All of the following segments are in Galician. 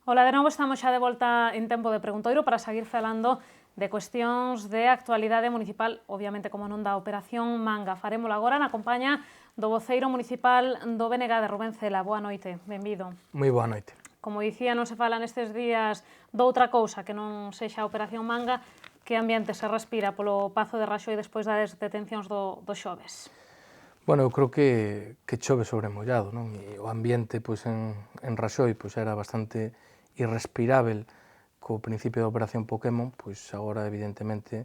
Ola, de novo estamos xa de volta en tempo de preguntoiro para seguir falando de cuestións de actualidade municipal, obviamente como non da Operación Manga. Farémolo agora na compaña do voceiro municipal do BNG de Rubén Cela. Boa noite, benvido. Moi boa noite. Como dicía, non se fala nestes días doutra cousa que non sexa a Operación Manga. Que ambiente se respira polo Pazo de Raxoi despois das detencións do xoves? Bueno, eu creo que chove sobre mollado, non? E o ambiente en Raxoi era bastante irrespirável co principio da Operación Pokémon, agora evidentemente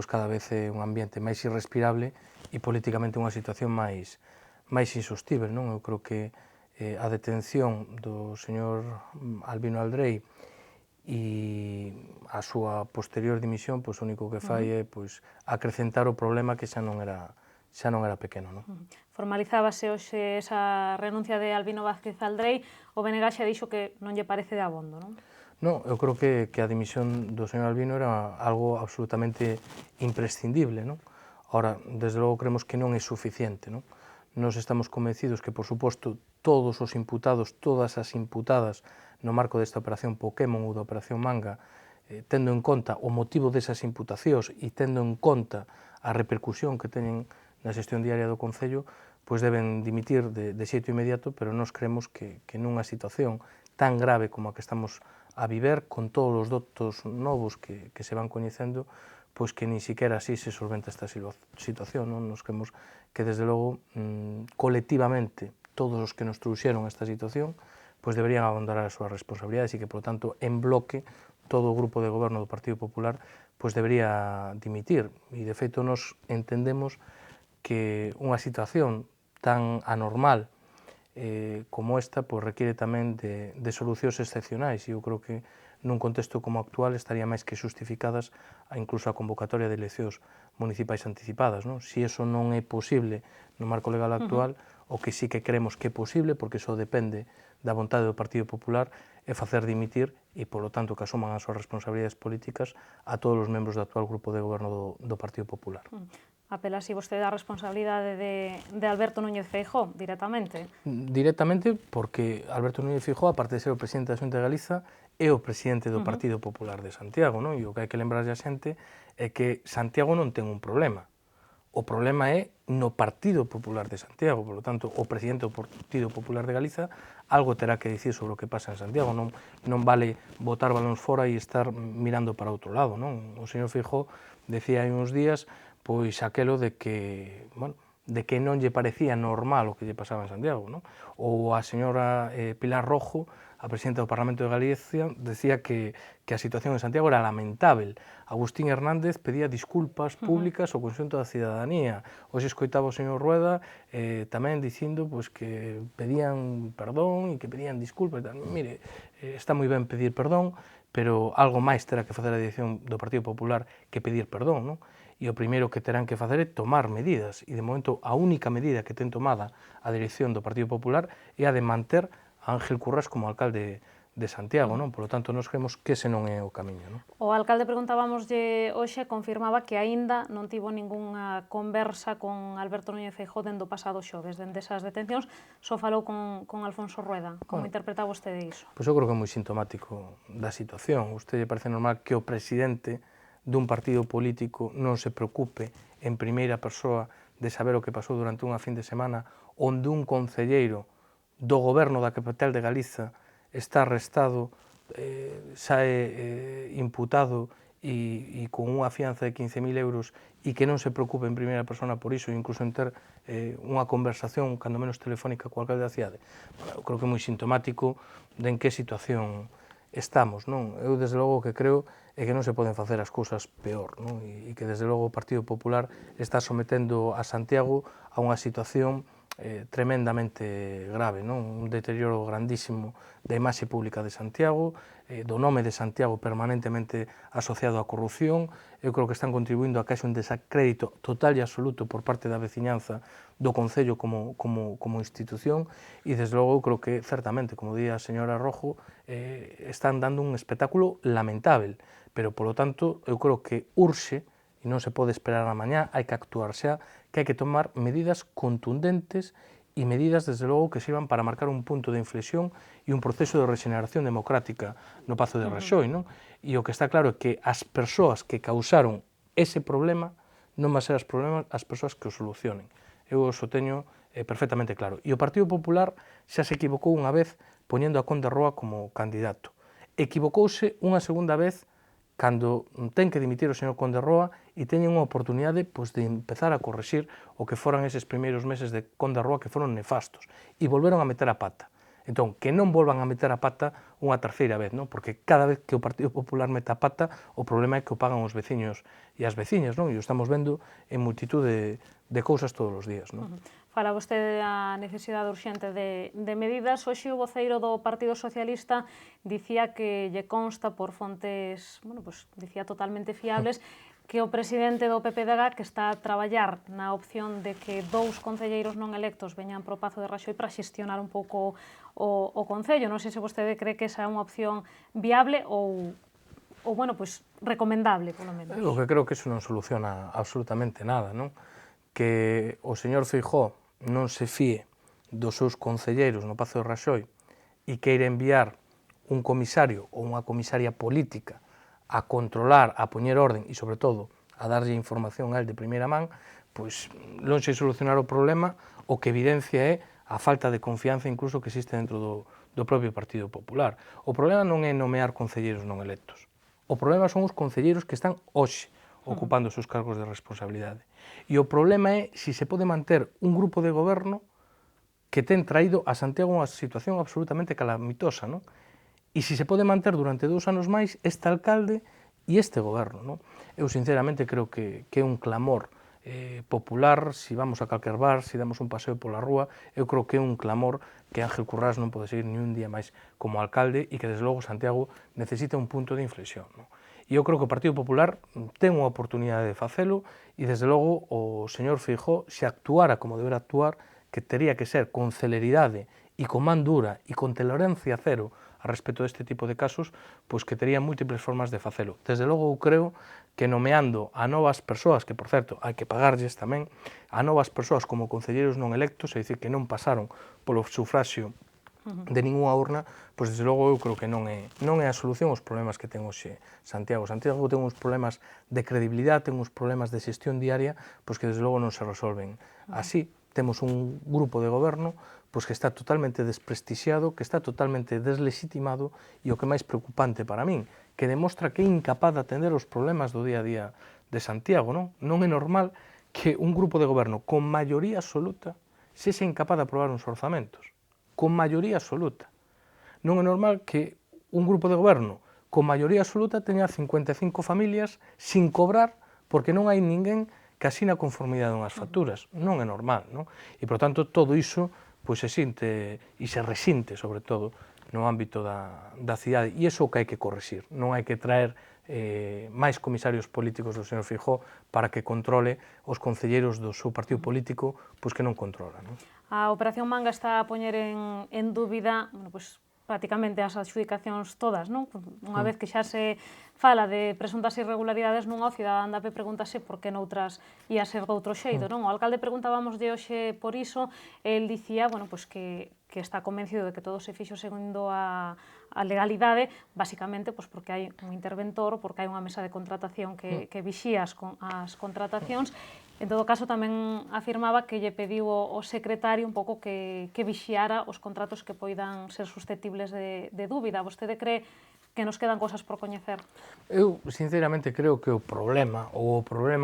cada vez é un ambiente máis irrespirable e políticamente unha situación máis insostível, non? Eu creo que a detención do señor Albino Aldrei e a súa posterior dimisión, o único que fai é acrecentar o problema que xa non era pequeno, non? Formalizábase hoxe esa renuncia de Albino Vázquez Aldrei, o BNG xa dixo que non lle parece de abondo, non? Non, eu creo que a dimisión do señor Albino era algo absolutamente imprescindible, non? Ahora, desde logo, creemos que non é suficiente, non? Nos estamos convencidos que, por suposto, todos os imputados, todas as imputadas no marco desta operación Pokémon ou da operación Manga, tendo en conta o motivo desas imputacións e tendo en conta a repercusión que teñen na xestión diaria do Concello, deben dimitir de xeito inmediato, pero nós creemos que nunha situación tan grave como a que estamos a viver, con todos os datos novos que se van coñecendo, que nin siquiera así se solventa esta situación, non? Nos creemos que, desde logo, colectivamente, todos os que nos trouxeron esta situación, deberían abandonar as súas responsabilidades e que, por tanto, en bloque, todo o grupo de goberno do Partido Popular debería dimitir. E, de feito, nos entendemos que unha situación tan anormal como esta requiere tamén de solucións excepcionais, e eu creo que nun contexto como actual estaría máis que xustificadas incluso a convocatoria de eleccións municipais anticipadas, non? Si eso non é posible no marco legal actual, o que sí que creemos que é posible, porque iso depende da vontade do Partido Popular, é facer dimitir e, polo tanto, que asuman as súas responsabilidades políticas a todos os membros do actual grupo de goberno do Partido Popular. Apela así vostede a responsabilidade de Alberto Núñez Feijóo, directamente? Directamente, porque Alberto Núñez Feijóo, aparte de ser o presidente da Xunta de Galiza, é o presidente do Partido Popular de Santiago, non? E o que hai que lembrarlle a xente é que Santiago non ten un problema. O problema é no Partido Popular de Santiago, por lo tanto, o presidente do Partido Popular de Galiza algo terá que dicir sobre o que pasa en Santiago, non vale botar balóns fora e estar mirando para outro lado, non? O señor Feijóo decía hai uns días aquelo de que, bueno, de que non lle parecía normal o que lle pasaba en Santiago, non? Ou a señora Pilar Rojo, a presidenta do Parlamento de Galicia, decía que a situación en Santiago era lamentável. Agustín Hernández pedía disculpas públicas ao conxunto da cidadanía. Hoxe escoitaba o señor Rueda tamén dicindo que pedían perdón e que pedían disculpas. Mire, está moi ben pedir perdón, pero algo máis terá que facer a dirección do Partido Popular que pedir perdón, non? E o primeiro que terán que facer é tomar medidas, e de momento a única medida que ten tomada a dirección do Partido Popular é a de manter a Ángel Currás como alcalde de Santiago, non? Por lo tanto, nós creemos que ese non é o camiño, non? O alcalde, preguntábamoslle hoxe, confirmaba que aínda non tivo ningunha conversa con Alberto Núñez Feijóo dende o pasado xoves, dende esas detencións, só falou con Alfonso Rueda. Como interpreta vostede iso? Pois eu creo que é moi sintomático da situación. Usted lle parece normal que o presidente dun partido político non se preocupe en primeira persoa de saber o que pasou durante unha fin de semana onde un concelleiro do goberno da capital de Galiza está arrestado, sae imputado e con unha fianza de 15.000 euros e que non se preocupe en primeira persona por iso, incluso en ter unha conversación, cando menos telefónica, co alcalde da cidade. Eu creo que é moi sintomático de en que situación estamos, non? Eu, desde logo, o que creo é que non se poden facer as cousas peor, non? E que, desde logo, o Partido Popular está sometendo a Santiago a unha situación tremendamente grave, non? Un deterioro grandísimo da imaxe pública de Santiago, do nome de Santiago permanentemente asociado á corrupción. Eu creo que están contribuindo a que haxe un desacrédito total e absoluto por parte da veciñanza do Concello como institución e, desde logo, eu creo que, certamente, como di a señora Rojo, están dando un espectáculo lamentável, pero, polo tanto, eu creo que urxe, e non se pode esperar a mañá, hai que actuar xa, que hai que tomar medidas contundentes e medidas, desde logo, que sirvan para marcar un punto de inflexión e un proceso de regeneración democrática no Pazo de Raxoi, non? E o que está claro é que as persoas que causaron ese problema non van ser as persoas que o solucionen. Eu o teño perfectamente claro. E o Partido Popular xa se equivocou unha vez poñendo a Conde Roa como candidato. Equivocouse unha segunda vez cando ten que dimitir o señor Conde Roa e teñen unha oportunidade de empezar a corrixir o que foran eses primeiros meses de Conde Roa que foron nefastos e volveron a meter a pata. Entón, que non volvan a meter a pata unha terceira vez, non? Porque cada vez que o Partido Popular mete a pata, o problema é que o pagan os veciños e as veciñas, non? E o estamos vendo en multitud de cousas todos os días, non? Fala vostede da necesidade urxente de medidas. Hoxe o voceiro do Partido Socialista dicía que lle consta por fontes, dicía totalmente fiables, que o presidente do PPDG que está a traballar na opción de que 2 concelleiros non electos veñan pro Pazo de Raxoi para xestionar un pouco o Concello. Non sei se vostede cree que esa é unha opción viable ou recomendable, polo menos. O que creo que iso non soluciona absolutamente nada, non? Que o señor Feijóo non se fíe dos seus concelleiros no Pazo de Raxoi e queira enviar un comisario ou unha comisaria política a controlar, a poñer orden e, sobre todo, a darlle información a él de primeira man, pois, lonxe de solucionar o problema, o que evidencia é a falta de confianza incluso que existe dentro do propio Partido Popular. O problema non é nomear concelleiros non electos. O problema son os concelleiros que están hoxe ocupando os seus cargos de responsabilidade. E o problema é se se pode manter un grupo de goberno que ten traído a Santiago unha situación absolutamente calamitosa, non? E se se pode manter durante 2 anos máis este alcalde e este goberno, non? Eu, sinceramente, creo que é un clamor popular, se vamos a calquer bar, se damos un paseo pola rúa, eu creo que é un clamor que Ángel Currás non pode seguir ni un día máis como alcalde e que, desde logo, Santiago necesita un punto de inflexión, non? E eu creo que o Partido Popular ten unha oportunidade de facelo e, desde logo, o señor Feijóo, se actuara como debera actuar, que tería que ser con celeridade e con man dura e con tolerancia cero a respecto deste tipo de casos, pois que tería múltiples formas de facelo. Desde logo, eu creo que nomeando a novas persoas, que, por certo, hai que pagarlles tamén, a novas persoas como concelleiros non electos, é dicir, que non pasaron polo sufraxio de ninguna urna, pois, desde logo, eu creo que non é a solución aos problemas que ten hoxe Santiago. Santiago ten uns problemas de credibilidade, ten uns problemas de xestión diaria, pois que, desde logo, non se resolven así. Temos un grupo de goberno pois que está totalmente desprestixiado, que está totalmente deslegitimado e o que máis preocupante para min, que demostra que é incapaz de atender os problemas do día a día de Santiago, non? Non é normal que un grupo de goberno con maioría absoluta sexa incapaz de aprobar uns orzamentos. Con maioría absoluta. Non é normal que un grupo de goberno con maioría absoluta teña 55 familias sin cobrar porque non hai ninguén que asina conformidade unhas facturas. Non é normal, non? E, por tanto, todo iso pois se sinte e se resinte, sobre todo, no ámbito da cidade. E iso é o que hai que corrixir. Non hai que traer máis comisarios políticos do señor Feijóo para que controle os concelleiros do seu partido político pois que non controla, non? A Operación Manga está a poñer en dúbida, prácticamente as adxudicacións todas, non? Unha vez que xa se fala de presuntas irregularidades nunha, o cidadán da P pregúntase por que noutras ia ser doutro xeito, non? O alcalde preguntábamos de hoxe por iso, el dicía, que está convencido de que todo se fixo segundo a legalidade, basicamente porque hai un interventor, porque hai unha mesa de contratación que vixía as contratacións. En todo caso, tamén afirmaba que lle pediu o secretario un pouco que vixiara os contratos que poidan ser susceptibles de dúbida. Vostede cree que nos quedan cousas por coñecer? Eu, sinceramente, creo que o problema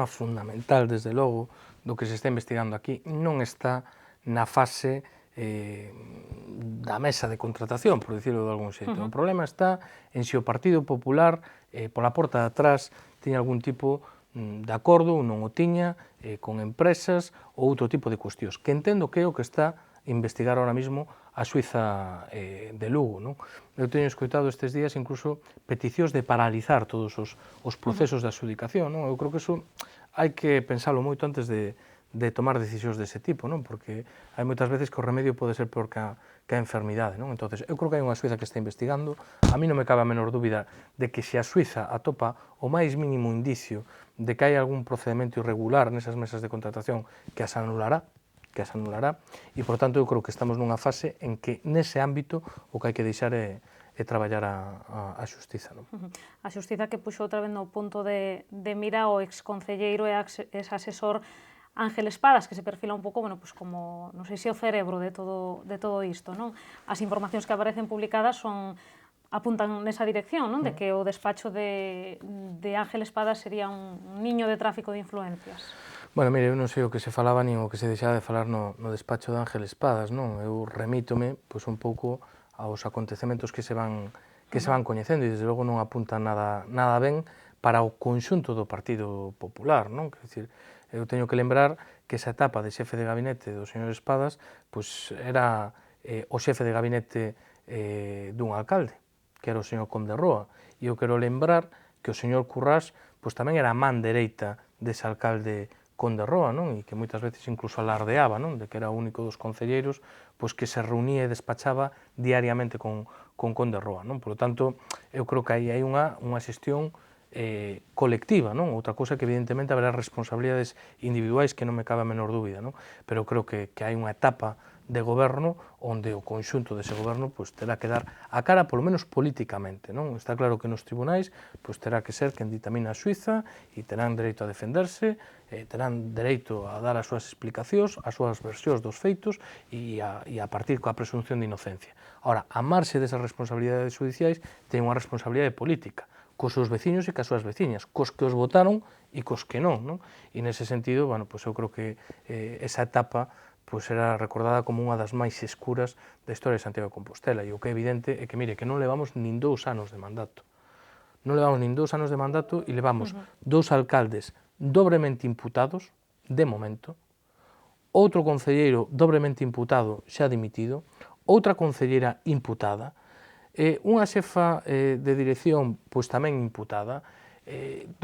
fundamental, desde logo, do que se está investigando aquí, non está na fase da mesa de contratación, por dicirlo de algún xeito. O problema está en se o Partido Popular, pola porta de atrás, tiña algún tipo de acordo ou non o tiña con empresas ou outro tipo de cuestións, que entendo que é o que está a investigar ahora mismo a Suiza de Lugo, non? Eu teño escoitado estes días incluso peticións de paralizar todos os procesos de adxudicación, non? Eu creo que iso hai que pensalo moito antes de tomar decisións dese tipo, non? Porque hai moitas veces que o remedio pode ser peor que a enfermidade, non? Entonces, eu creo que hai unha Suiza que está investigando. A mí non me cabe a menor dúbida de que se a Suiza atopa o máis mínimo indicio de que hai algún procedimento irregular nesas mesas de contratación, que as anulará, que as anulará, e, por tanto, eu creo que estamos nunha fase en que, nese ámbito, o que hai que deixar é traballar a xustiza. Non? A xustiza que puxo outra vez no punto de mira o exconcelleiro e ex-asesor Ángel Espadas, que se perfila un pouco, bueno, pues como, non sei se o cerebro de todo isto, non? As informacións que aparecen publicadas apuntan nesa dirección, non? De que o despacho de Ángel Espadas sería un niño de tráfico de influencias. Bueno, mire, eu non sei o que se falaba nin o que se deixaba de falar no despacho de Ángel Espadas, non? Eu remítome, pois, un pouco aos acontecementos que se van coñecendo e, desde logo, non apuntan nada ben para o conxunto do Partido Popular, non? Quer dicir, eu teño que lembrar que esa etapa de xefe de gabinete do señor Espadas, pois, era o xefe de gabinete dun alcalde, que era o señor Conde Roa, e eu quero lembrar que o señor Currás, pois, tamén era a man dereita dese alcalde Conde Roa, non? E que moitas veces incluso alardeaba, non? De que era o único dos concelleiros, pois, que se reunía e despachaba diariamente con Conde Roa, non? Por lo tanto, eu creo que aí hai unha xestión colectiva, non? Outra cousa que, evidentemente, haberá responsabilidades individuais, que non me cabe a menor dúbida, non? Pero creo que hai unha etapa de goberno onde o conxunto dese goberno, pois, terá que dar a cara, polo menos políticamente, non? Está claro que nos tribunais, pois, terá que ser quen ditamina a xuíza e terán dereito a defenderse, terán dereito a dar as súas explicacións, as súas versións dos feitos e a partir coa presunción de inocencia. Ora, a marxe desas responsabilidades judiciais, ten unha responsabilidade política, cos seus veciños e cas súas veciñas, cos que os votaron e cos que non, non? E nese sentido, bueno, pois eu creo que esa etapa pois será recordada como unha das máis escuras da historia de Santiago de Compostela, e o que é evidente é que, mire, que non levamos nin 2 anos de mandato. Non levamos nin 2 anos de mandato e levamos 2 alcaldes dobremente imputados, de momento, outro concelleiro dobremente imputado, xa dimitido, outra concelleira imputada, unha xefa de dirección, pois, tamén imputada, 2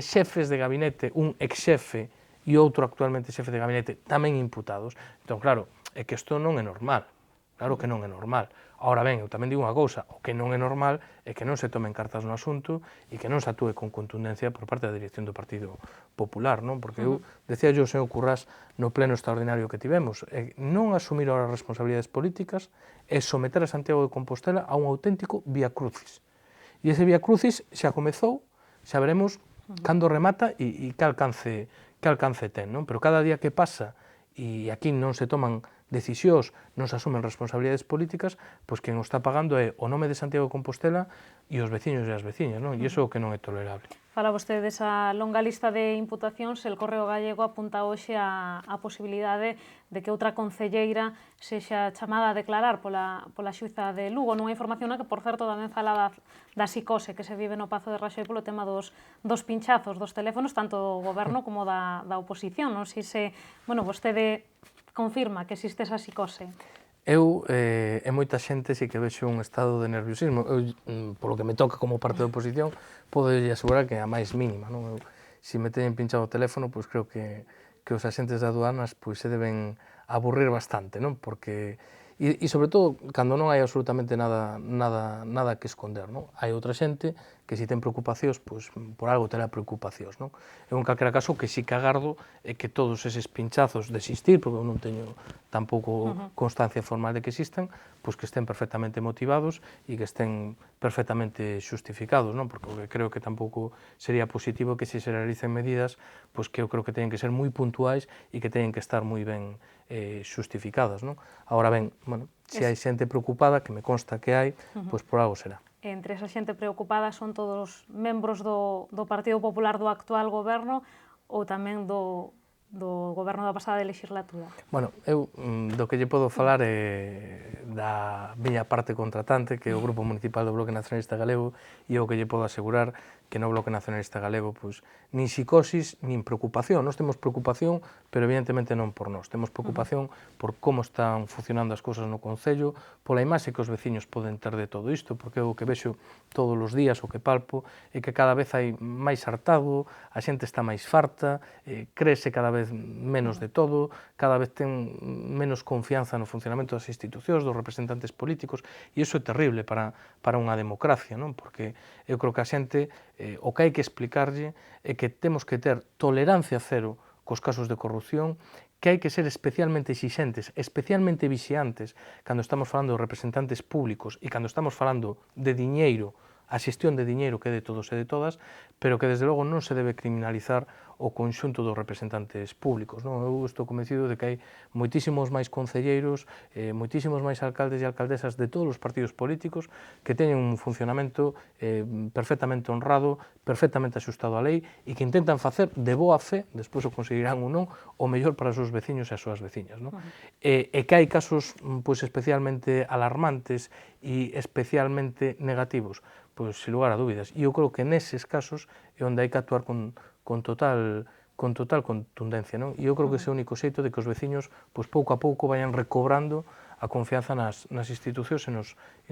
xefes de gabinete, un ex-xefe e outro actualmente xefe de gabinete, tamén imputados. Entón, claro, é que isto non é normal. Claro que non é normal. Ahora ben, eu tamén digo unha cousa, o que non é normal é que non se tomen cartas no asunto e que non se actúe con contundencia por parte da dirección do Partido Popular, non? Porque eu, decía yo, o señor Currás, no pleno extraordinario que tivemos, non asumir as responsabilidades políticas é someter a Santiago de Compostela a un auténtico viacrucis. E ese viacrucis xa comezou, xa veremos cando remata e que alcance ten, non? Pero cada día que pasa e aquí non se toman decisións, non se asumen responsabilidades políticas, pois quen o está pagando é o nome de Santiago de Compostela e os veciños e as veciñas, non? E iso é o que non é tolerable. Fala vostede desa longa lista de imputacións, el Correo Gallego apunta hoxe a posibilidade de que outra concelleira sexa chamada a declarar pola xuíza de Lugo, nunha información que, por certo, tamén falaba da psicose que se vive no Pazo de Raxoi polo tema dos pinchazos dos teléfonos, tanto do goberno como da oposición. Non sei se, bueno, vostede confirma que existe esa psicose. Eu e moita xente si que vexo un estado de nerviosismo. Eu, polo que me toca como parte da oposición, podo asegurar que é a máis mínima, non? Eu, se me teñen pinchado o teléfono, pois creo que os axentes de aduanas pois se deben aburrir bastante, non? Porque e sobre todo cando non hai absolutamente nada que esconder, non? Hai outra xente que se ten preocupacións, pois por algo terá preocupacións, non? Eu, en calquera caso, que si que agardo é que todos eses pinchazos de existir, porque eu non teño tampouco constancia formal de que existan, pois que estén perfectamente motivados e que estén perfectamente xustificados, non? Porque o que creo que tampouco sería positivo que se realicen medidas pois que eu creo que teñen que ser moi puntuais e que teñen que estar moi ben xustificadas, non? Agora ben, bueno, se hai xente preocupada, que me consta que hai, pois por algo será. Entre esa xente preocupada son todos membros do Partido Popular do actual goberno ou tamén do goberno da pasada legislatura? Bueno, eu do que lle podo falar é da miña parte contratante, que é o Grupo Municipal do Bloque Nacionalista Galego, e o que lle podo asegurar que no Bloque Nacionalista Galego, pois, nin psicosis, nin preocupación. Nós temos preocupación, pero evidentemente non por nós. Temos preocupación por como están funcionando as cousas no Concello, pola imaxe que os veciños poden ter de todo isto, porque o que vexo todos os días, o que palpo, é que cada vez hai máis hartado, a xente está máis farta, crese cada vez menos de todo, cada vez ten menos confianza no funcionamento das institucións, dos representantes políticos, e iso é terrible para unha democracia, non? Porque eu creo que a xente, o que hai que explicarlle é que temos que ter tolerancia cero cos casos de corrupción, que hai que ser especialmente exixentes, especialmente vixiantes, cando estamos falando de representantes públicos e cando estamos falando de diñeiro, a xestión de diñeiro que é de todos e de todas, pero que desde logo non se debe criminalizar o conxunto dos representantes públicos. Eu estou convencido de que hai moitísimos máis concelleiros, moitísimos máis alcaldes e alcaldesas de todos os partidos políticos que teñen un funcionamento perfectamente honrado, perfectamente axustado á lei e que intentan facer de boa fe, despois o conseguirán ou non, o mellor para os seus veciños e as súas veciñas. E que hai casos especialmente alarmantes e especialmente negativos, pois, sin lugar a dúbidas. E eu creo que neses casos é onde hai que actuar con total contundencia. E eu creo que ese é o único xeito de que os veciños, pouco a pouco, vayan recobrando a confianza nas institucións e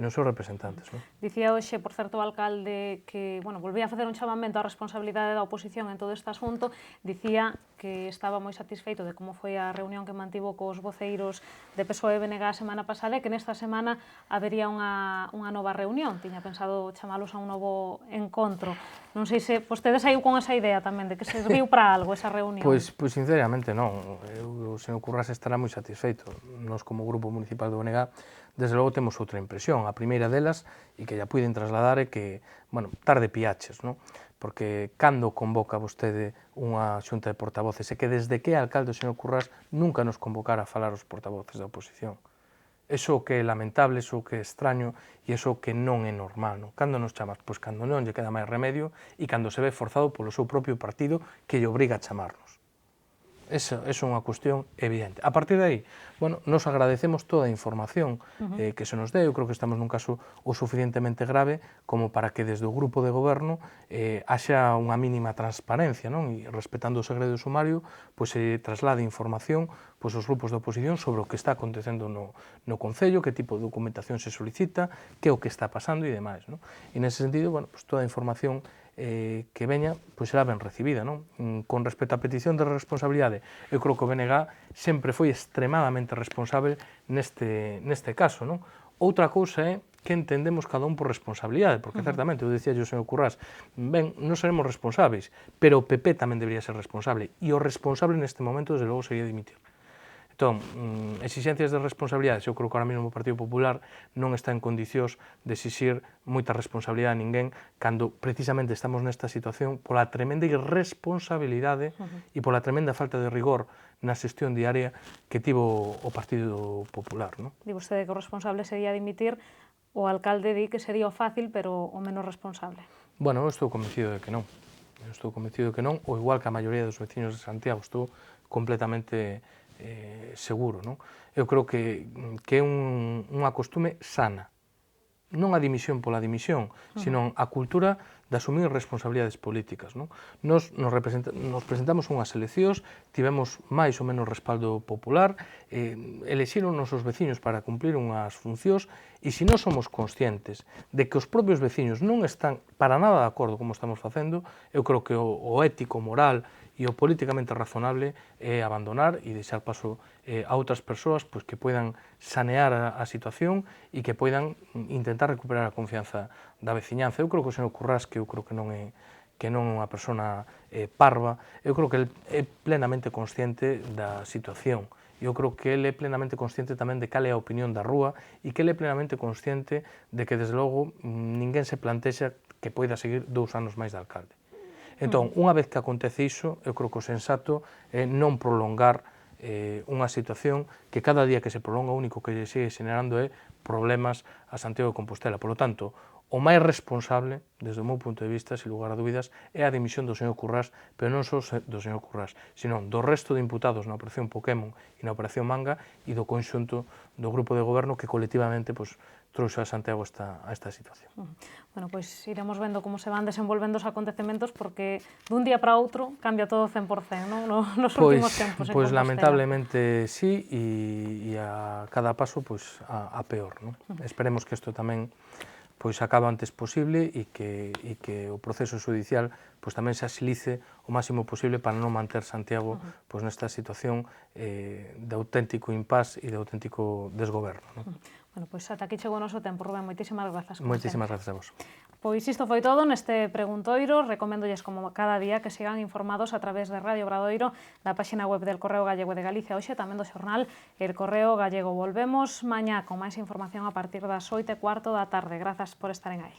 nos seus representantes. Dicía hoxe, por certo, o alcalde que volvía a facer un chamamento á responsabilidade da oposición en todo este asunto. Dicía que estaba moi satisfeito de como foi a reunión que mantivo cos voceiros de PSOE e BNG a semana pasada e que nesta semana habería unha nova reunión. Tiña pensado chamalos a un novo encontro. Non sei se vostedes saiu con esa idea tamén de que serviu para algo esa reunión. Pois sinceramente non. O señor Currás estará moi satisfeito. Nós como grupo municipal do BNG desde logo temos outra impresión. A primeira delas, e que ya puiden trasladar, é que, tarde piaches, porque cando convoca vostede unha xunta de portavoces e que desde que é alcalde o señor Currás nunca nos convocara a falar os portavoces da oposición. Eso que é lamentable, eso que é extraño e eso que non é normal. Cando nos chamas? Pois cando non lle queda máis remedio e cando se ve forzado polo seu propio partido que lle obriga a chamarnos. Esa é unha cuestión evidente. A partir de aí, nos agradecemos toda a información que se nos dé. Eu creo que estamos nun caso o suficientemente grave como para que desde o grupo de goberno haxa unha mínima transparencia, e respetando o segredo sumario, se traslade información aos grupos de oposición sobre o que está acontecendo no Concello, que tipo de documentación se solicita, que é o que está pasando e demais. E nese sentido, toda a información que veña, será ben recibida. Con respecto á petición de responsabilidade, eu creo que o BNG sempre foi extremadamente responsable neste caso. Outra cousa é que entendemos cada un por responsabilidade, porque certamente, eu dicía ao señor Currás, non seremos responsáveis, pero o PP tamén debería ser responsable, e o responsable neste momento, desde logo, sería dimitir. Entón, exixencias de responsabilidades, eu creo que ahora mesmo o Partido Popular non está en condicións de exixir moita responsabilidade a ninguén cando precisamente estamos nesta situación pola tremenda irresponsabilidade e pola tremenda falta de rigor na xestión diaria que tivo o Partido Popular. Di vostede que o responsable sería dimitir, o alcalde di que sería o fácil, pero o menos responsable. Eu estou convencido de que non. O igual que a maioría dos veciños de Santiago, estou completamente seguro. Eu creo que é unha costume sana, non a dimisión pola dimisión, sino a cultura de asumir responsabilidades políticas. Nos presentamos unhas eleccións, tivemos máis ou menos respaldo popular, elexiron os veciños para cumplir unhas funcións, e se non somos conscientes de que os propios veciños non están para nada de acordo como estamos facendo, eu creo que o ético, moral e o políticamente razonable é abandonar e deixar paso a outras persoas que poidan sanear a situación e que poidan intentar recuperar a confianza da veciñanza. Eu creo que o señor Currás, que eu creo que non é unha persona parva, eu creo que ele é plenamente consciente da situación. Eu creo que ele é plenamente consciente tamén de cal é a opinión da rúa e que ele é plenamente consciente de que, desde logo, ninguén se plantexa que poida seguir 2 anos máis de alcalde. Entón, unha vez que acontece iso, eu creo que o sensato é non prolongar unha situación que cada día que se prolonga o único que lle sigue generando é problemas a Santiago de Compostela. Por lo tanto, o máis responsable, desde o meu punto de vista, sin lugar a dúbidas, é a dimisión do señor Currás, pero non só do señor Currás, sino do resto de imputados na operación Pokémon e na operación Manga e do conxunto do grupo de goberno que colectivamente trouxe a Santiago a esta situación. Pois iremos vendo como se van desenvolvendo os acontecementos, porque dun día para outro cambia todo 100%, nos últimos tempos en Compostela. Pois lamentablemente sí, e a cada paso a peor. Esperemos que isto tamén acabe o antes posible e que o proceso judicial tamén se axilice o máximo posible para non manter Santiago nesta situación de auténtico impás e de auténtico desgoberno. Bueno, pois ata aquí chegou o noso tempo, Rubén, moitísimas grazas. Moitísimas grazas a vos. Pois isto foi todo neste preguntoiro. Recoméndolles como cada día que sigan informados a través de Radio Obradoiro, da páxina web del Correo Gallego de Galicia, hoxe tamén do xornal El Correo Gallego. Volvemos mañá con máis información a partir das 8:15 da tarde. Grazas por estaren aí.